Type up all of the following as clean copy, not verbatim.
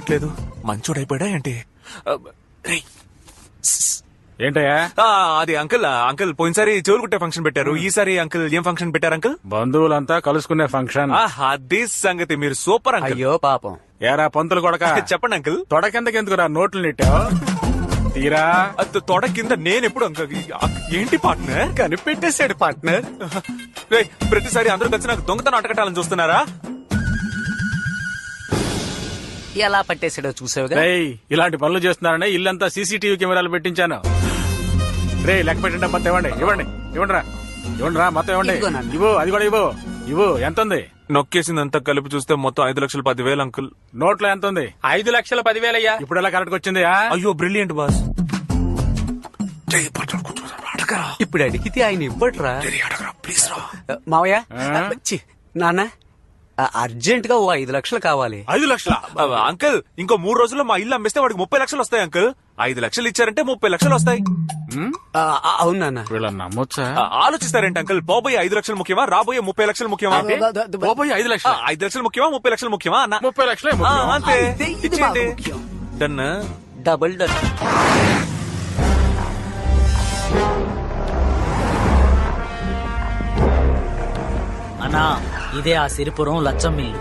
కనిపించట్లేదు. మంచోడైపోయాడా ఏంటి? రేయ్. ఏంటయ్యా? అది అంకుల్ పోయినసారి చెవులు కుట్టే ఫంక్షన్ పెట్టారు. ఈసారి అంకుల్ ఏం ఫంక్షన్ పెట్టారు అంకుల్? బంధువులంతా కలుసుకునే ఫంక్షన్. అది సంగతి. మీరు సూపర్ అంకుల్. అయ్యో పాపం. ఏరా పంతులు కొడక, చెప్పండి అంకుల్. తొడ కిందకెందుకురా నోట్లు నెట్టావు? తీరా తొడ కింద నేనెప్పుడు అంకుల్? ఏంటి పార్ట్నర్? కనిపెట్టేశాడు పార్ట్నర్. ప్రతిసారి అందరూ కలిసి నాకు దొంగతనం అటకట్టాలని చూస్తున్నారా? ఎలా పట్టేశాడో చూసావుగా. ఇలాంటి పనులు చేస్తున్నారని ఇల్లంతా సీసీటీవీ కెమెరాలు పెట్టించాను. రే లెక్క పెట్టండి. మొత్తం ఇవ్వండి ఇవ్వండి రా మొత్తం ఇవ్వండి. ఇవ్వు, అది కూడా ఇవ్వు. ఎంత ఉంది? నొక్కేసిందంతా కలిపి చూస్తే మొత్తం 5,10,000 అంకుల్. నోట్లో ఎంత ఉంది? 5,10,000 అయ్యా. ఇప్పుడు ఎలా కరెక్ట్ వచ్చింది? అయ్యో బ్రిలియంట్ బాస్. ఇప్పుడు అడిగితే ఆయన ఇవ్వట్రా. ప్లీజ్ రా మావయ్య. నాన్న అర్జెంట్ గా 5 లక్షలు కావాలి. 5 లక్షల? అంకుల్ ఇంకో 3 రోజుల్లో మా ఇల్లు అమ్మేస్తే వాడికి 30 లక్షలు వస్తాయి అంకుల్. 5 లక్షలు ఇచ్చారంటే 30 లక్షలు వస్తాయి. అవును నాన్న. వీళ్ళని నమ్మొచ్చా? ఆలోచిస్తారేంటి అంకుల్? పోబోయే 5 లక్షలు ముఖ్యమా, రాబోయే 30 లక్షలు ముఖ్యమా? పోయి 5 లక్షలు. 5 లక్షలు ముఖ్యమా, 30 లక్షలు ముఖ్యమా అన్న? 30 లక్షలే అంతే. ఇది ఇచ్చేయండి. ముఖ్యం. డన్. Double done. అన్నా ఇదే ఆ సిరిపురం లచ్చం మిల్లు.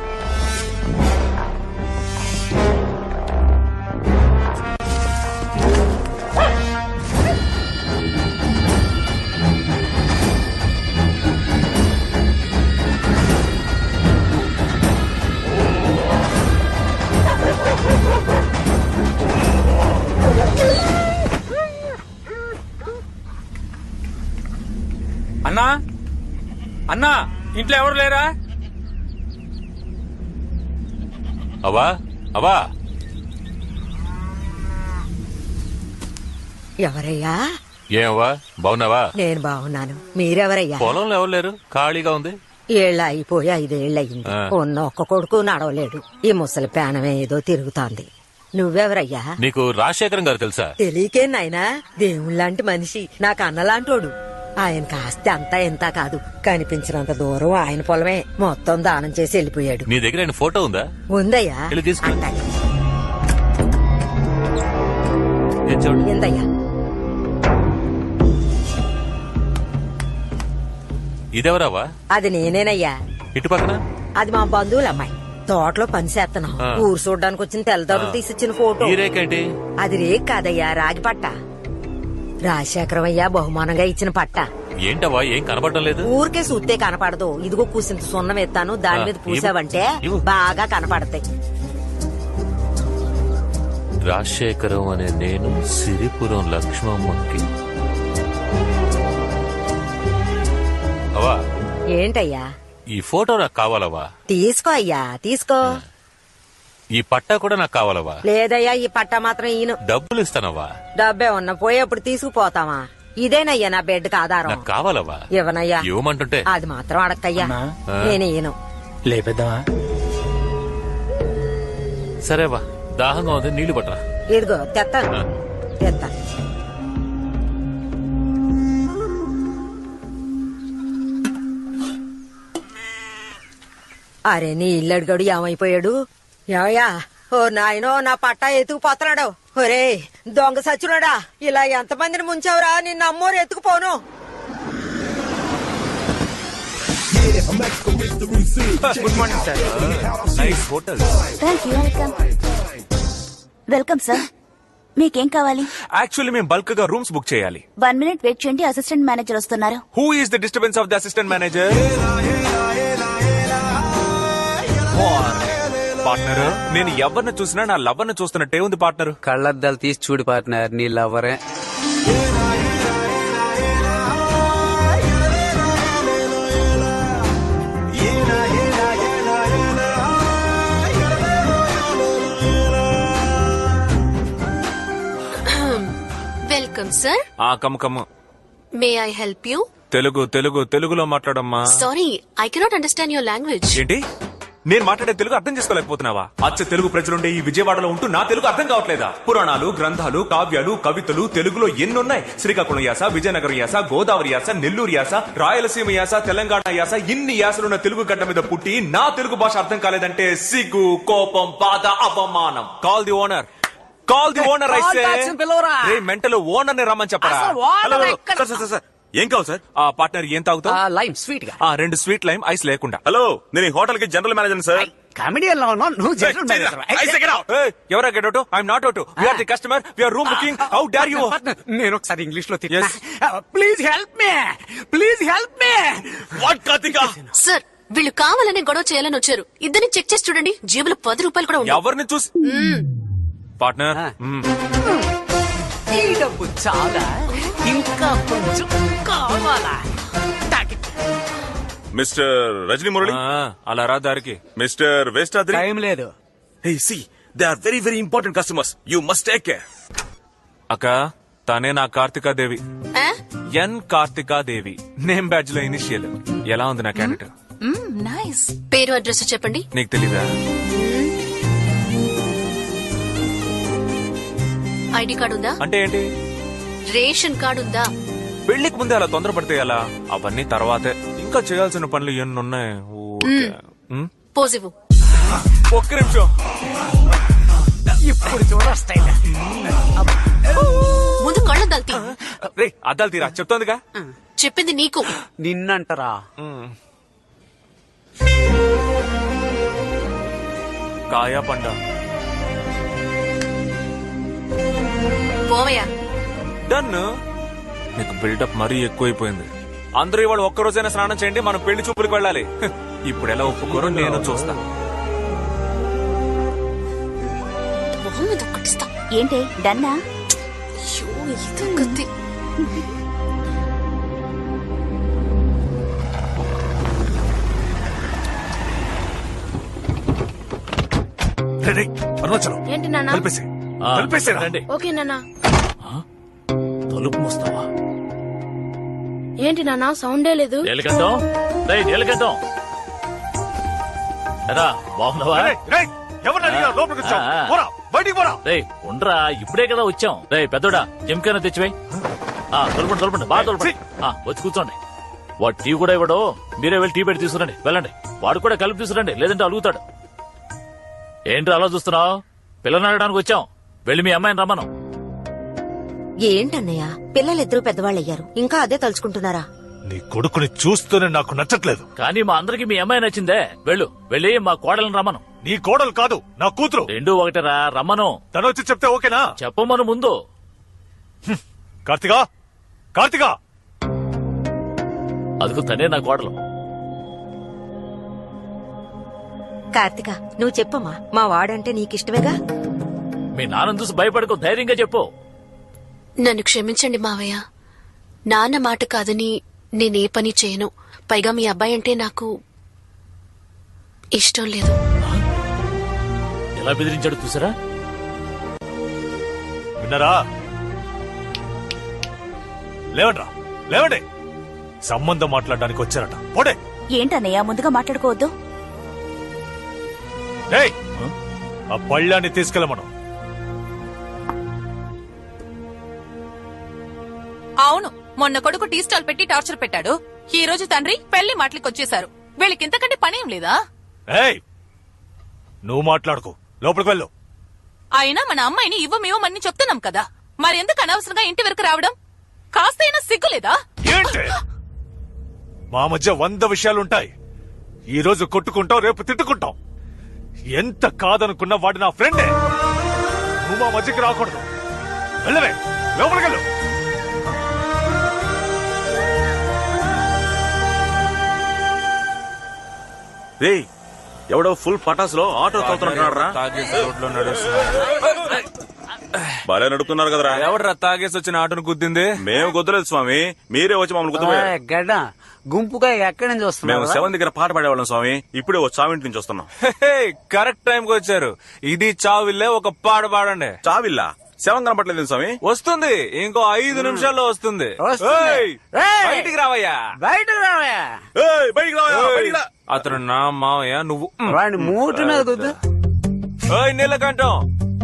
అన్నా ఇంట్లో ఎవరు లేరా? అవా ఎవరయ్యా? ఏమవ్వా బాగున్నావా? నేను బాగున్నాను. మీరెవరయ్యా? పొలంలో ఎవరు లేరు, ఖాళీగా ఉంది. ఏళ్ళు అయిపోయి 5 ఏళ్ళయింది. ఉన్న ఒక్క కొడుకు నడవలేడు. ఈ ముసలి పేనమే ఏదో తిరుగుతోంది. నువ్వెవరయ్యా? నీకు రాజశేఖరం గారు తెలుసా? తెలియకే నాయనా, దేవుళ్ళంటి మనిషి, నాకు అన్నలాంటోడు. ఆయన కాస్త అంతా ఎంత కాదు, కనిపించినంత దూరం ఆయన పొలమే. మొత్తం దానం చేసి వెళ్ళిపోయాడు. నీ దగ్గర ఆయన ఫోటో ఉందా? ఉందయ్యా. తీసుకో. ఎందయ్యా? ఇదెవరావా? అది నేనేనయ్యా. ఇటు పక్కన అది మా బంధువుల అమ్మాయి. తోటలో పని చేస్తున్నాం. ఊరు చూడడానికి వచ్చిన తెల్లదొరలు తీసిచ్చిన ఫోటో. ఈ రేకేంటి? అది రేక్ కాదయ్యా, రాగి పట్ట. రాజశేఖరమయ్యా బహుమానంగా ఇచ్చిన పట్ట. ఏంటవా ఏం కనపడడం లేదు? ఊరికే చూస్తే కనపడదు. ఇదిగో కూసింత సున్నం ఎత్తాను, దాని మీద పూసావంటే బాగా కనపడతాయి. రాజశేఖరం అనే నేను సిరిపురం లక్ష్మమ్మకి. అవా ఏంటయ్యా? ఈ ఫోటో నాకు కావాలవా? తీసుకో అయ్యా, తీసుకో. ఈ పట్టా కూడా నాకు కావాలవా? లేదయ్యా, ఈ పట్ట మాత్రం ఈయన. డబ్బులు ఇస్తానవా? డబ్బే ఉన్న పోయేప్పుడు తీసుకుపోతావా? ఇదేనయ్యా నా బెడ్కి ఆధారం. నాకు కావాలవా? ఇవ్వనయ్యా. ఇవ్వమంటుంటే అది మాత్రం అడక్కయ్యా, నేను ఈయను. లేపేద్దామా? సరేవా, దాహంగా ఉంది, నీళ్లు పట్టరా. ఇదిగో తెత్తాను. అరే నీ ఇల్లు అడిగాడు ఏమైపోయాడు? ఏమయ్యా? ఓ నాయనో, నా పట్టా ఎత్తుకుపోతున్నాడు. ఒరే దొంగ సచ్చునాడా, ఇలా ఎంతమందిని ముంచావురా? నిన్ను అమ్మోరు ఎత్తుకుపోను. Good morning sir. Nice hotel. Welcome sir. మీకేం కావాలి? యాక్చువల్లీ మేము బల్క్ గా రూమ్స్ బుక్ చేయాలి. 1 మినిట్ వెయిట్ చేయండి, అసిస్టెంట్ మేనేజర్ వస్తున్నారు. Who is the disturbance of the assistant manager? Partner, నేను ఎవరిని చూసినా నా లవ్వర్ని చూస్తున్నట్టే ఉంది పార్ట్నర్. కళ్ళద్దాలు తీసి చూడు పార్ట్నర్, నీ లవ్వరే. Welcome sir. Come. May I help you? తెలుగులో మాట్లాడమ్మా. Sorry, I cannot understand your language. ఏంటి? నేను మాట్లాడే తెలుగు అర్థం చేసుకోలేకపోతున్నావా? అచ్చ తెలుగు ప్రజలుండే ఈ విజయవాడలో ఉంటూ నా తెలుగు అర్థం కావట్లేదా? పురాణాలు, గ్రంథాలు, కావ్యాలు, కవితలు తెలుగులో ఎన్నున్నాయి. శ్రీకాకుళం యాస, విజయనగరం యాస, గోదావరి యాస, నెల్లూరు యాస, రాయలసీమ యాస, తెలంగాణ యాస, ఇన్ని యాసలున్న తెలుగు గడ్డ మీద పుట్టి నా తెలుగు భాష అర్థం కాలేదంటే సిగ్గు, కోపం, బాధ, అవమానం. Call the owner, call the owner. అయితే మెంటల్ ఓనర్ ని రమ్మని చెప్పరా? ఏం కావాలి సార్? ఆ పార్ట్నర్ ఏం తాగుతావు? లైమ్ స్వీట్ గా 2 స్వీట్ లైమ్ ఐస్ లేకుండా. హలో, నేను ఈ హోటల్ కి జనరల్ మేనేజర్ సార్. కామెడియన్ లో ఉన్నావు నువ్వు జనరల్ మేనేజర్. ఎవరా get out? I'm not out. We are the customer, we are room booking. How dare you? నేను ఒకసారి ఇంగ్లీష్ లో Yes. Please help me, please help me. What Karthika? Sir వీళ్ళు కావాలనే గొడవ చేయాలని వచ్చారు. ఇద్దరిని చెక్ చేసి చూడండి, జేబులో 10 రూపాయలు కూడా ఉన్నాయి. ఎవరిని చూసి? పార్ట్నర్ ఈ డబ్బు చాలా, ఇంకా కొంచెం కావాలా? మిస్టర్ రజనీ మురళి, అలా రా దారికి. మిస్టర్ వేస్టాద్రి. టైం లేదు. Hey see, they are very very important customers. You must take care. అక్క తనే నా కార్తికాదేవి. ఆ? ఎన్ కార్తికాదేవి. నేమ్ బ్యాడ్జ్ లో ఇనిషియల్. ఎలా ఉంది నా క్యాండిడేట్? నైస్. పేరు అడ్రస్ చెప్పండి. నీకు తెలీదా? ఐడి కార్డు ఉందా? అంటే ఏంటి? రేషన్ కార్డు ఉందా? పెళ్లికి ముందే అలా తొందరపడితే ఎలా? అవన్నీ తర్వాతే. ఇంకా చేయాల్సిన పనులు ఎన్ని ఉన్నాయి. పోజివు. ఒక్క నిమిషం. ఇప్పుడు చూడొస్తాయి. ముందు కళ్ళు దల్తి. రే అద్దాలు తీరా, చెప్తోందిగా. చెప్పింది నీకు. నిన్నంటారా? కాయా పండ. పోవయ్యా. డన్. నీకు బిల్డప్ మరీ ఎక్కువైపోయింది. అందరూ ఇవాళ ఒక్కరోజైనా స్నానం చేయండి, మనం పెళ్లి చూపులకు వెళ్ళాలి. ఇప్పుడు ఎలా ఒప్పుకోరో నేను చూస్తా. మొహం మీద ఒక్కటిస్తా. ఏంటి డన్నా? అయ్యో, ఇదొకటి. అరుణాచలం ఏంటి నాన్న? కలిపేసేరా. ఓకే నాన్న. తలుపు మూస్తావా? ఏంటి నాన్న సౌండే లేదు? నీలకంఠం, రేయ్ నీలకంఠం, ఎరా బాగున్నావా? రేయ్ ఉండరా, ఇప్పుడే కదా వచ్చాం. రేయ్ పెద్దోడా జిమ్కైనా తెచ్చిపోయి. తొలపండి తొలపండి, బాగా తొలపండి. వచ్చి కూర్చోండి. వాడు టీ కూడా ఇవ్వడు, మీరే వెళ్ళి టీ పెట్టి తీసుకురండి. వెళ్ళండి. వాడు కూడా కలిపి తీసుకురండి, లేదంటే అలుగుతాడు. ఏంటి అలా చూస్తున్నావు? పిల్లని అడగడానికి వచ్చాం. వెళ్ళి మీ అమ్మాయిని రమ్మను. ఏంటన్నయ్య, పిల్లలిద్దరూ పెద్దవాళ్ళయ్యారు, ఇంకా అదే తలుచుకుంటున్నారా? నీ కొడుకుని చూస్తూనే నాకు నచ్చట్లేదు. కానీ మా అందరికి మీ అమ్మాయి నచ్చిందే. వెళ్ళి మా కోడలను రమ్మను. నీ కోడలు కాదు, నా కూతురు. రెండు ఒకటిరా, రమ్మను. తను వచ్చి చెప్తే ఓకేనా? చెప్పమను ముందు. కార్తికా, కార్తికా. అదుకు తనే నా కోడలు. కార్తిక, నువ్వు చెప్పమ్మా, మా వాడంటే నీకిష్టమేగా? మీ నాన్న చూసి భయపడుకో, ధైర్యంగా చెప్పు. నన్ను క్షమించండి మావయ్య. నాన్న మాట కాదని నేనే పని చేయను. పైగా మీ అబ్బాయి అంటే నాకు ఇష్టం లేదు. ఎలా బెదిరించాడు చూసారా? విన్నారా? లేవండ్రా, లేవండి. సంబంధం మాట్లాడడానికి వచ్చారట. పోడే. ఏంటన్నయ్య ముందుగా మాట్లాడుకోవద్దు. ఏయ్, ఆ పళ్ళాన్ని తీసుకెళ్ళమను. అవును, మొన్న కొడుకు టీ స్టాల్ పెట్టి టార్చర్ పెట్టాడు. ఈ రోజు తండ్రి పెళ్లి మాటలకి వచ్చేశారు. వీళ్ళకి ఇంతకంటే పనేం లేదా? ఏయ్, నువ్వు మాట్లాడుకో, లోపలికి వెళ్ళు. అయినా మన అమ్మాయిని ఇవ్వమేమని చెప్తున్నాం కదా, మరెందుకు అనవసరంగా ఇంటి వరకు రావడం? కాస్తైనా సిగ్గులేదా? ఏంటి? మా మధ్య 100 విషయాలుంటాయి. ఈ రోజు కొట్టుకుంటాం, రేపు తిట్టుకుంటాం. ఎంత కాదనుకున్నా వాడు నా ఫ్రెండే. నువ్వు మా మధ్యకి రాకూడదు. వెళ్ళవే, లోపలికెళ్ళు. రే, ఎవడో ఫుల్ పటాసులో ఆటో తోలుతున్నాడు. తాగేసి రోడ్లో నడుస్తున్నాడు. బాగా నడుపుతున్నారు కదరా. ఎవడరా తాగేసి వచ్చిన ఆటోను గుద్దింది? మేము గుద్దలేదు స్వామి, మీరే వచ్చి మమ్మల్ని గుద్దపోయారు. గడ్డ గుంపుగా ఎక్కడి నుంచి మేము వస్తున్నారు? 7 దగ్గర పాట పాడేవాళ్ళం స్వామి. ఇప్పుడే ఓ చావింటి నుంచి వస్తున్నాం. కరెక్ట్ టైం కి వచ్చారు. ఇది చావిల్లే, ఒక పాట పాడండి. చావిల్లా? శవం కనపట్లేదు స్వామి. వస్తుంది, ఇంకో 5 నిమిషాల్లో వస్తుంది. వస్తుంది. ఏయ్, ఏయ్, బయటికి రావయ్యా. బయటకు రావయ్యా. ఏయ్, బయటికి రావయ్యా, బయటికి రా. అతను నా మావయ్య, నువ్వు వాడిని మూటి మీద కుద్దు. ఓయ్ నీలకంఠం,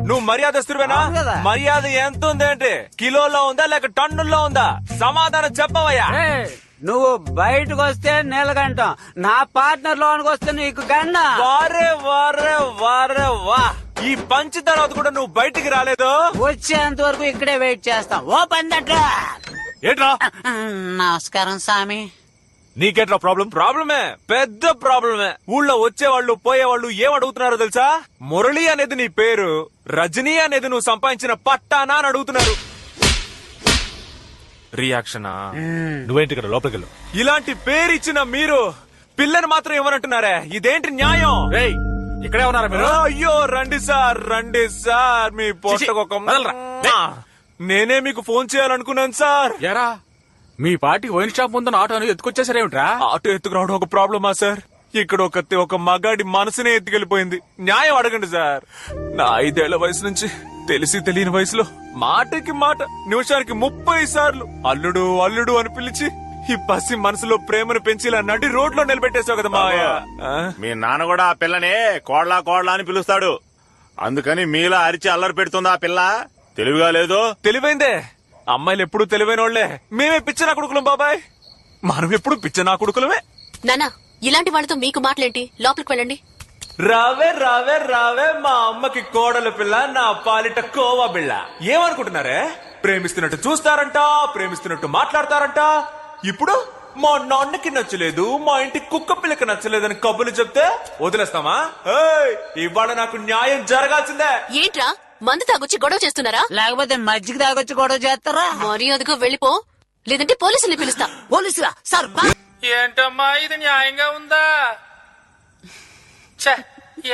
నువ్వు మర్యాదస్తుడివేనా? అవును కదా. మర్యాద ఎంత ఉంది అంటే కిలోలో ఉందా లేక టన్నుల్లో ఉందా? సమాధానం చెప్పవయ్యా. ఏయ్, నువ్వు బయటకు వస్తే నీలకంఠం, నా పార్ట్నర్ లోనికి వస్తే నీకు గండ. వారే వారే వారే వా, ఈ పంచి తర్వాత కూడా నువ్వు బయటికి రాలేదు. వచ్చేంత వరకు ఇక్కడే వెయిట్ చేస్తాం. ఓ పందట్రా. ఏంట్రా నమస్కారం స్వామి. నీకేట్రా ప్రాబ్లం? ప్రాబ్లమే, పెద్ద ప్రాబ్లమే. ఊళ్ళో వచ్చేవాళ్ళు పోయేవాళ్ళు ఏం అడుగుతున్నారో తెలుసా? మురళి అనేది నీ పేరు, రజనీ అనేది నువ్వు సంపాదించిన పట్టానా అని అడుగుతున్నారు. రియాక్షనా? నువ్వేంటి ఇక్కడ లోపలికి వెళ్ళు. ఇలాంటి పేరు ఇచ్చిన మీరు పిల్లని మాత్రం ఇవ్వనంటున్నారే, ఇదేంటి న్యాయం? రేయ్, ఇక్కడే ఉన్నారా మీరు? అయ్యో రండి సార్, మీ పొట్టకొక నేనే మీకు ఫోన్ చేయాలనుకున్నాను సార్. ఎరా, మీ పార్టీకి వైన్ షాప్ ముందు ఆటోని ఎత్తుకొచ్చేసారేమిట్రా? ఆటో ఎత్తుకురావడం ఒక ప్రాబ్లమా సార్? ఇక్కడ ఒక మగాడి మనసునే ఎత్తుకెళ్లిపోయింది. న్యాయం అడగండి సార్. నా 5 ఏళ్ల వయసు నుంచి తెలిసి తెలియని వయసులో మాటకి మాట నిమిషానికి 30 సార్లు అల్లుడు అల్లుడు అని పిలిచి ఈ పసి మనసులో ప్రేమను పెంచి ఇలా నడి రోడ్లో నిలబెట్టేశావు కదా మావయ్య. మీ నాన్న కూడా ఆ పిల్లని కోడ్లా కోడ్లా అని పిలుస్తాడు. అందుకని మీలా అరిచి అల్లరి పెడుతుంది ఆ పిల్ల. తెలివిగా లేదు. తెలివైందే. అమ్మాయిలు ఎప్పుడు తెలివైన వాళ్లే. మేమే పిచ్చనా కొడుకులం బాబాయ్. మనం ఎప్పుడు పిచ్చనా కొడుకులమే. నానా, ఇలాంటి వాళ్ళతో మీకు మాటలేంటి? లోపలికి వెళ్ళండి. రావే రావే రావే మా అమ్మకి కోడల పిల్ల, నా పాలిట కోవా బిళ్ళ. ఏమనుకుంటున్నారే? ప్రేమిస్తున్నట్టు చూస్తారంట, ప్రేమిస్తున్నట్టు మాట్లాడతారంట. ఇప్పుడు మా నాన్నకి నచ్చలేదు, మా ఇంటి కుక్క పిల్లకి నచ్చలేదని కబుర్లు చెప్తే వదిలేస్తామా? ఏయ్, ఇవాళ నాకు న్యాయం జరగాల్సిందే. ఏంట్రా, మందు తాగొచ్చి గొడవ చేస్తున్నారా? లేకపోతే మజ్జిగ తాగొచ్చి గొడవ చేస్తారా? మర్యాదగా వెళ్ళిపో, లేదంటే పోలీసుల్ని పిలుస్తా. పోలీసులా? సార్ ఏంటమ్మా ఇది న్యాయంగా ఉందా?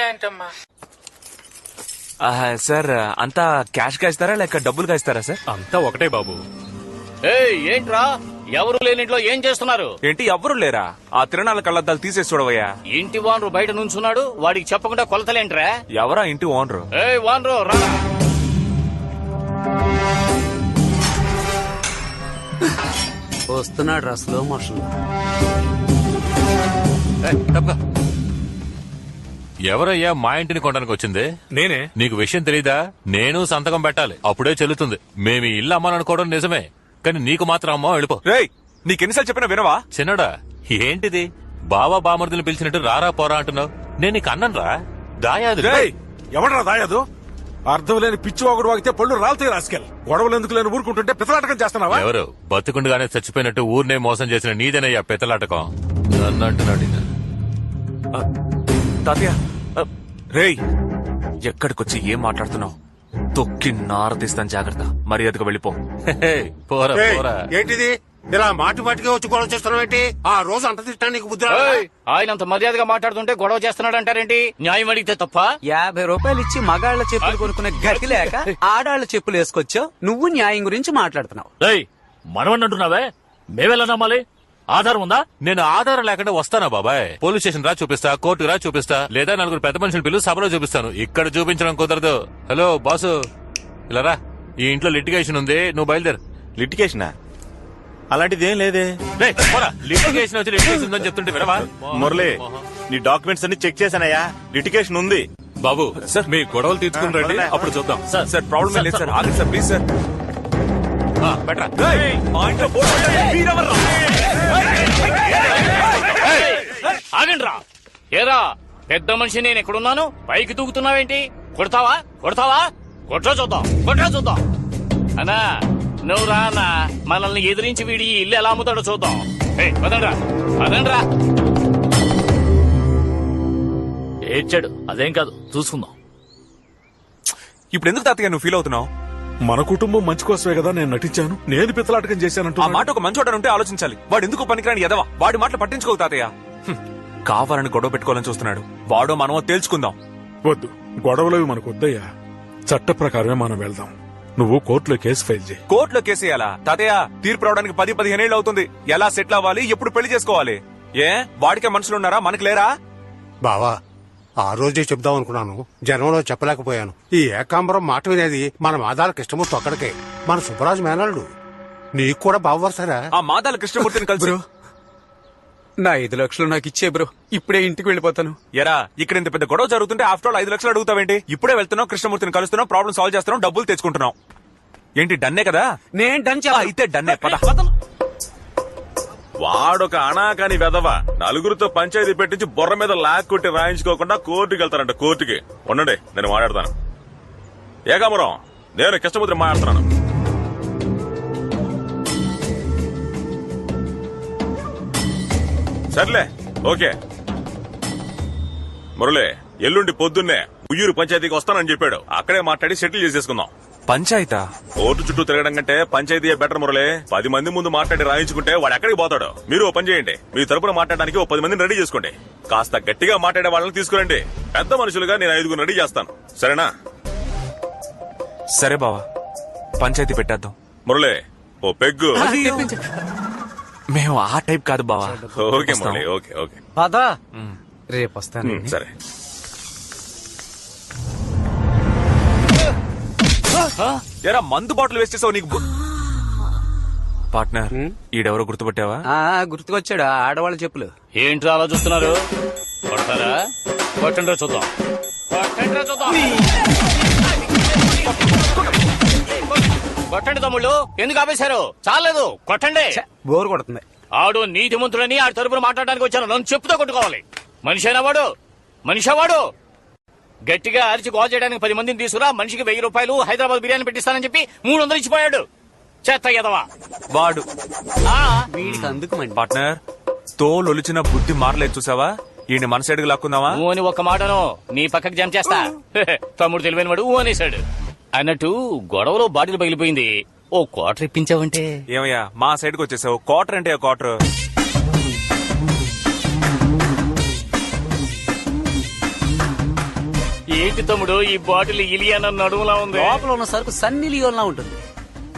ఏంటమ్మా సార్, అంతా క్యాష్ గా ఇస్తారా లేక డబ్బులుగా ఇస్తారా సార్? అంతా ఒకటే బాబు. ఏంట్రా, ఎవరు లేనింట్లో ఏం చేస్తున్నారు? ఏంటి ఎవ్వరు లేరా? ఆ తిరణాల కళ్ళద్దాలు తీసేసి చూడవయ్యా. ఇంటి వానరు బయట నుంచున్నాడు, వాడికి చెప్పకుండా కొలతలేంట్రా? ఎవరా ఇంటి ఓనరు? వానరు రా. వస్తున్నాడు రా స్లో మోషన్. ఎవరయ్యా మా ఇంటిని కొనడానికి వచ్చింది? నేనే. నీకు విషయం తెలీదా? నేను సంతకం పెట్టాలి, అప్పుడే చెల్లుతుంది. మేము ఈ ఇల్లు అమ్మాలనుకోవడం నిజమే, కానీ నీకు మాత్రం అమ్మా వెళ్ళిపో. రేయ్, నీకెన్నిసార్లు చెప్పినా వినవా? చిన్నడా, ఏంటిది బావా బామర్దులు పిలిచినట్టు రారా పోరా అంటున్నావు? నేను నీకు అన్నరా దాయాదు. ఎవడరా దాయాదు? అర్థం లేని పిచ్చివాగుడు వాగితే పళ్ళు రాలుతాయి రాసుకెళ్ళి. గొడవలు ఎందుకు లేని ఊరుకుంటుంటే పితలాటకం చేస్తున్నావా? ఎవరు బతుకుండగానే చచ్చిపోయినట్టు ఊరినే మోసం చేసిన నీదేనయ్యా పెత్తలాటకం. నన్ను అంటున్నాడు ఈయన. తాతయ్య, రేయ్, ఎక్కడికొచ్చి ఏం మాట్లాడుతున్నావు? తొక్కి నారదీస్తాను, జాగ్రత్త. మర్యాదగా వెళ్ళిపో. పోరా పోరా. ఏంటిది ఇలా మాటి మాటిగా వచ్చి గొడవ చేస్తున్నావు ఏంటి? ఆ రోజు అంత తిట్టానికి బుద్ధి రాలేదా? ఆయన అంత మర్యాదగా మాట్లాడుతుంటే గొడవ చేస్తున్నాడు అంటారేంటి? న్యాయం అడిగితే తప్ప? 50 రూపాయలు ఇచ్చి మగాళ్ల చెప్పులు కొనుక్కునే గతి లేక ఆడాళ్ల చెప్పులు వేసుకొచ్చావు. నువ్వు న్యాయం గురించి మాట్లాడుతున్నావు. మనవన్ అంటున్నావే, మేవెలా నమ్మాలి? ఆధారం ఉందా? నేను ఆధారం లేకుండా వస్తానా బాబాయ్? పోలీస్ స్టేషన్ రా చూపిస్తా, కోర్టు రా చూపిస్తా, లేదా 4 పెద్ద మనుషులు పిల్లలు సభలో చూపిస్తాను. ఇక్కడ చూపించడం కుదరదు. హలో బాసు, ఇలా రా. ఈ ఇంట్లో లిటిగేషన్ ఉంది, నువ్వు బయలుదేరు. లిటిగేషనా? అలాంటిదేం లేదే. లిటిగేషన్ వచ్చి లిటిగేషన్ ఉందని చెప్తుంటే వినవా? మురళి, నీ డాక్యుమెంట్స్ అన్ని చెక్ చేశానయ్యా. లిటిగేషన్ ఉంది. బాబు సార్, మీ గొడవలు తీర్చుకుని రండి, అప్పుడు చూద్దాం. సార్ ప్రాబ్లం లేదు సార్, ఆగండి సార్, ప్లీజ్ సార్. ఆగండ్రా. ఏరా పెద్ద మనిషి, నేను ఎక్కడున్నాను? పైకి తూగుతున్నావేంటి? కొడతావా కొడతావా? కొట్రా చూద్దాం. అన్నా నువ్వు రా అన్నా, మనల్ని ఎదిరించి వీడి ఇల్లు ఎలా అమ్ముతాడో చూద్దాం. పదండ్రా. ఏడ్చాడు, అదేం కాదు, చూసుకుందాం. ఇప్పుడు ఎందుకు తాతయ్య నువ్వు ఫీల్ అవుతున్నావు? మన కుటుంబం మంచి కోసమే కదా నేను నటించాను. నేను పిత్తలాటకం చేశానంటూ. ఆ మాట ఒక మంచోట ఉంటే ఆలోచించాలి. వాడు ఎందుకు పనికిరాని ఎదవా? వాడి మాటలు పట్టించుకోవు తాతయ్య. కావాలని గొడవ పెట్టుకోవాలని చూస్తున్నాడు. వాడో మనమో తేల్చుకుందాం. వద్దు, గొడవలవి మనకు వద్దయ్యా. చట్ట ప్రకారమే మనం వెళ్దాం. నువ్వు కోర్టులో కేసు ఫైల్ చేయి. కోర్టులో కేసు వేయాలా? తాతయ్య, తీర్పు రావడానికి 10-15 ఏళ్ళు అవుతుంది. ఎలా సెటిల్ అవ్వాలి? ఎప్పుడు పెళ్లి చేసుకోవాలి? ఏ వాడికే మనుషులున్నారా? మనకి లేరా? బావా, ఆ రోజే చెప్దాం అనుకున్నాను, జనంలో చెప్పలేకపోయాను. ఈ ఏకాంబరం మాట వినేది మన మాదాల కృష్ణమూర్తి ఒక్కడికే, మన సుబ్బరాజు మేనల్లుడు. నీకు కూడా బావవరసరా? ఆ మాదాల కృష్ణమూర్తిని కలిసి నా 5 లక్షలు నాకు ఇచ్చే బ్రో, ఇప్పుడే ఇంటికి వెళ్ళిపోతాను. ఎరా ఇక్కడ ఇంత పెద్ద గొడవ జరుగుతుంటే ఆఫ్టర్ ఆల్ 5 లక్షలు అడుగుతావేంటి? ఇప్పుడే వెళ్తున్నావు, కృష్ణమూర్తిని కలుస్తున్నావు, ప్రాబ్లం సాల్వ్ చేస్తున్నావు, డబ్బులు తెచ్చుకుంటున్నావు. ఏంటి డన్నే కదా? నేను డన్ అయితే డన్నే పద. వాడొక అనాకాని వెధవ నలుగురితో పంచాయతీ పెట్టించి బొర్ర మీద లాక్కొట్టి రాయించుకోకుండా కోర్టుకి వెళ్తారంట. కోర్టుకి ఉండండి, నేను మాట్లాడతాను. ఏకాంబరం, నేను కృష్ణమూర్తి మాట్లాడుతున్నాను. సర్లే, ఓకే. మురళి ఎల్లుండి పొద్దున్నే ఉయ్యూరు పంచాయతీకి వస్తానని చెప్పాడు. అక్కడే మాట్లాడి సెటిల్ చేసేసుకుందాం. పంచాయతా? కోర్టు చుట్టూ తిరగడం కంటే పంచాయతీ బెటర్ మురళి. 10 మంది ముందు మాట్లాడి రాయించుకుంటే వాడు ఎక్కడికి పోతాడు. మీరు ఓ పని చేయండి, మీ తరపున మాట్లాడడానికి ఓ 10 మందిని రెడీ చేసుకోండి. కాస్త గట్టిగా మాట్లాడే వాళ్ళని తీసుకురండి. పెద్ద మనుషులుగా నేను 5 రెడీ చేస్తాను, సరేనా? సరే బావా, పంచాయతీ పెట్టేద్దాం. మురళి ఓ పెగ్గు. మేము ఆ టైప్ కాదు బావా. Okay Murali, okay okay. పదా రేపు వస్తాను. సరే. ఎరా మందు బాటిల్ వేస్ట్ చేసావు నీకు. పార్ట్నర్, ఈడెవరో గుర్తుపట్టావా? గుర్తుకొచ్చాడు, ఆడవాళ్ళ చెప్పులు. ఏంట్రా అలా చూస్తున్నారు? కొడతారా? కొట్టండి చూద్దాం. కొట్టండి తమ్ముళ్ళు, ఎందుకు ఆపేశారు? చాలేదు, కొట్టండి. బోర్ కొడుతుంది. ఆడు నీతిమంతుడని ఆడి తరపున మాట్లాడడానికి వచ్చాను. నన్ను చెప్పుతో కొట్టుకోవాలి. మనిషైనా వాడు, మనిషా వాడు. గట్టిగా అరిచి గోల్ చేయడానికి 10 మందిని తీసుకురా, మనిషికి 1000 రూపాయలు హైదరాబాద్ బిర్యానీ పెట్టిస్తానని చెప్పి 300 ఇచ్చిపోయాడు. చెత్త ఎదవా వాడు. వీడికి అందుకు పార్ట్నర్, తోలొలిచిన బుద్ధి మారలేదు చూసావా? ఈయన మన సైడ్కి లాక్కుందావా? ఊ అని ఒక్క మాటను నీ పక్కకి జంప్ చేస్తా. తమ్ముడు తెలివైన వాడు ఊ అనేశాడు. అన్నట్టు గొడవలో బాటిల్ పగిలిపోయింది. ఓ క్వార్టర్ ఇప్పించావంటే. ఏమయ్యా మా సైడ్కి వచ్చేసావు? క్వార్టర్ అంటే క్వార్టర్. ఏంటి తమ్ముడు ఈ బాటిల్ ఇలియాన నడుములా ఉంది? లోపల ఉన్న సరుకు సన్నీ లియోన్లా ఉంటుంది.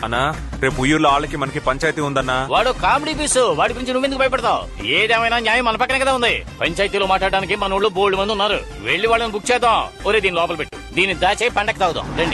అన్నా, రేపు ఉయ్యూరులో వాళ్ళకి మనకి పంచాయతీ ఉందన్నా. వాడు కామెడీ పీసు, వాడి గురించి నువ్వెందుకు భయపడతావు? ఏదేమైనా న్యాయం మన పక్కనే కదా ఉంది. పంచాయతీలో మాట్లాడడానికి మన ఊళ్ళో బోల్డ్ మంది ఉన్నారు. వెళ్లి వాళ్ళని బుక్ చేద్దాం. ఒరే దీని లోపల పెట్టు, దీన్ని దాచే పండగ తాగుదాం రండి.